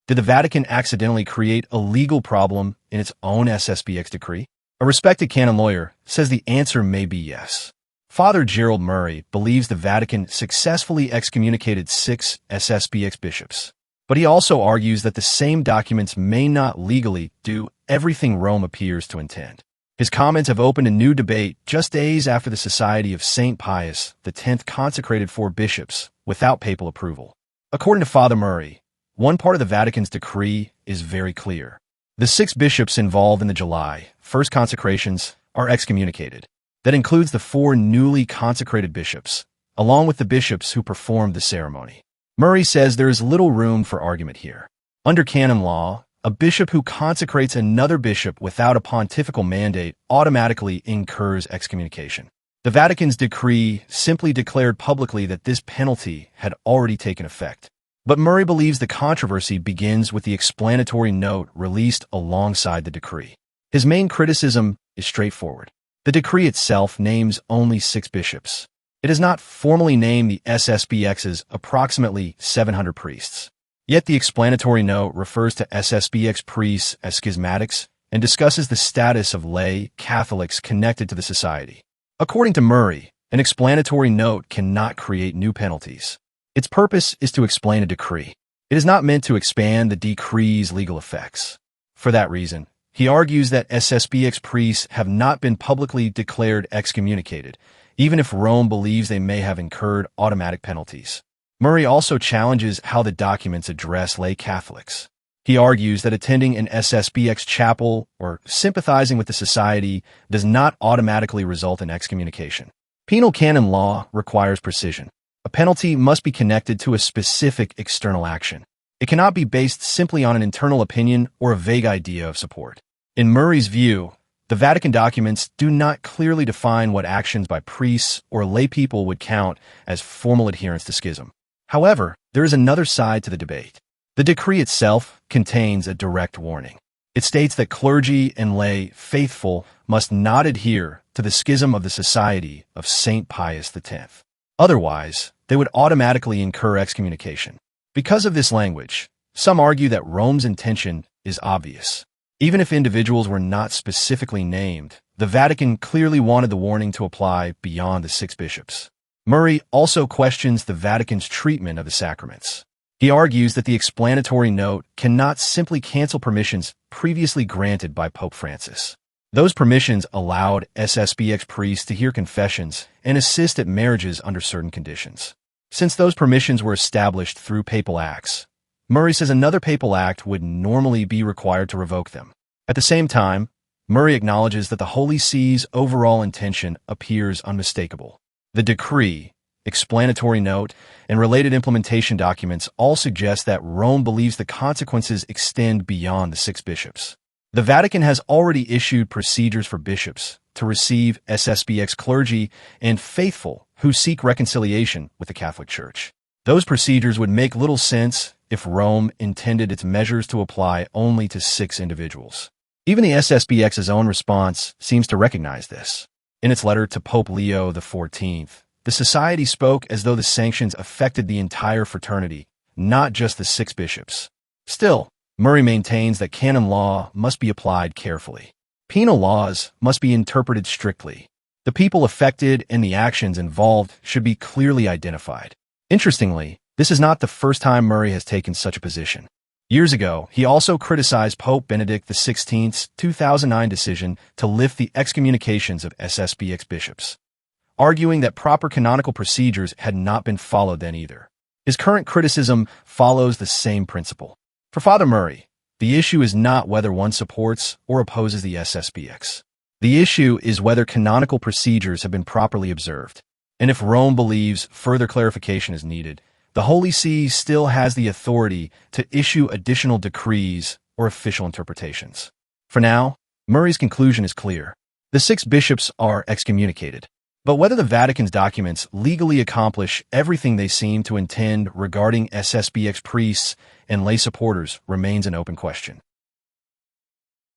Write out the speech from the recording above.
Did the Vatican accidentally create a legal problem in its own SSPX decree? A respected canon lawyer says the answer may be yes. Father Gerald Murray believes the Vatican successfully excommunicated 6 SSPX bishops, but he also argues that the same documents may not legally do everything Rome appears to intend. His comments have opened a new debate just days after the Society of St. Pius X consecrated 4 bishops without papal approval. According to Father Murray, one part of the Vatican's decree is very clear. The 6 bishops involved in the July 1st consecrations are excommunicated. That includes the 4 newly consecrated bishops, along with the bishops who performed the ceremony. Murray says there is little room for argument here. Under canon law, a bishop who consecrates another bishop without a pontifical mandate automatically incurs excommunication. The Vatican's decree simply declared publicly that this penalty had already taken effect. But Murray believes the controversy begins with the explanatory note released alongside the decree. His main criticism is straightforward. The decree itself names only 6 bishops. It does not formally name the SSPX's approximately 700 priests. Yet the explanatory note refers to SSPX priests as schismatics and discusses the status of lay Catholics connected to the society. According to Murray, an explanatory note cannot create new penalties. Its purpose is to explain a decree. It is not meant to expand the decree's legal effects. For that reason, he argues that SSPX priests have not been publicly declared excommunicated, even if Rome believes they may have incurred automatic penalties. Murray also challenges how the documents address lay Catholics. He argues that attending an SSPX chapel or sympathizing with the society does not automatically result in excommunication. Penal canon law requires precision. A penalty must be connected to a specific external action. It cannot be based simply on an internal opinion or a vague idea of support. In Murray's view, the Vatican documents do not clearly define what actions by priests or laypeople would count as formal adherence to schism. However, there is another side to the debate. The decree itself contains a direct warning. It states that clergy and lay faithful must not adhere to the schism of the Society of St. Pius X. Otherwise, they would automatically incur excommunication. Because of this language, some argue that Rome's intention is obvious. Even if individuals were not specifically named, the Vatican clearly wanted the warning to apply beyond the 6 bishops. Murray also questions the Vatican's treatment of the sacraments. He argues that the explanatory note cannot simply cancel permissions previously granted by Pope Francis. Those permissions allowed SSPX priests to hear confessions and assist at marriages under certain conditions. Since those permissions were established through papal acts, Murray says another papal act would normally be required to revoke them. At the same time, Murray acknowledges that the Holy See's overall intention appears unmistakable. The decree, explanatory note, and related implementation documents all suggest that Rome believes the consequences extend beyond the 6 bishops. The Vatican has already issued procedures for bishops to receive SSPX clergy and faithful who seek reconciliation with the Catholic Church. Those procedures would make little sense if Rome intended its measures to apply only to 6 individuals. Even the SSPX's own response seems to recognize this. In its letter to Pope Leo XIV, the society spoke as though the sanctions affected the entire fraternity, not just the 6 bishops. Still, Murray maintains that canon law must be applied carefully. Penal laws must be interpreted strictly. The people affected and the actions involved should be clearly identified. Interestingly, this is not the first time Murray has taken such a position. Years ago, he also criticized Pope Benedict XVI's 2009 decision to lift the excommunications of SSPX bishops, arguing that proper canonical procedures had not been followed then either. His current criticism follows the same principle. For Father Murray, the issue is not whether one supports or opposes the SSPX. The issue is whether canonical procedures have been properly observed. And if Rome believes further clarification is needed, the Holy See still has the authority to issue additional decrees or official interpretations. For now, Murray's conclusion is clear. The 6 bishops are excommunicated. But whether the Vatican's documents legally accomplish everything they seem to intend regarding SSPX priests and lay supporters remains an open question.